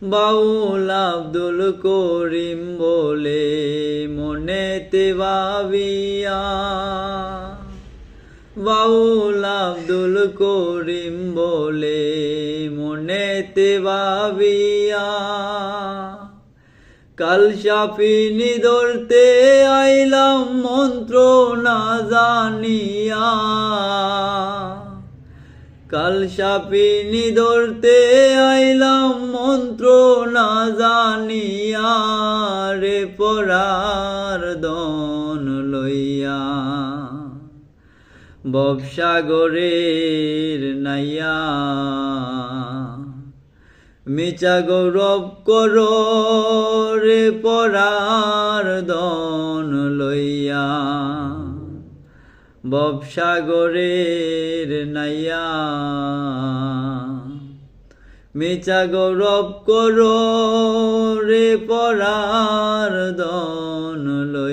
বাউল আব্দুল করিম বলে মনেতে ভাবিয়া, বাউল আব্দুল করিম বলে মনেতে ভাবিয়া, কাল সাফিনী ধরতে আইলাম মন্ত্র না জানিয়া, কাল সাফিনী ধরতে আইলাম মন্ত্র না জানিয়া, রে পরার দন লইয়া, ভবসাগরের নাইয়া, মিছা গৌরব করো রে পরার দন লইয়া, ভবসাগরের নাইয়া, মিছা গৌরব করো রে পরার দন লইয়া।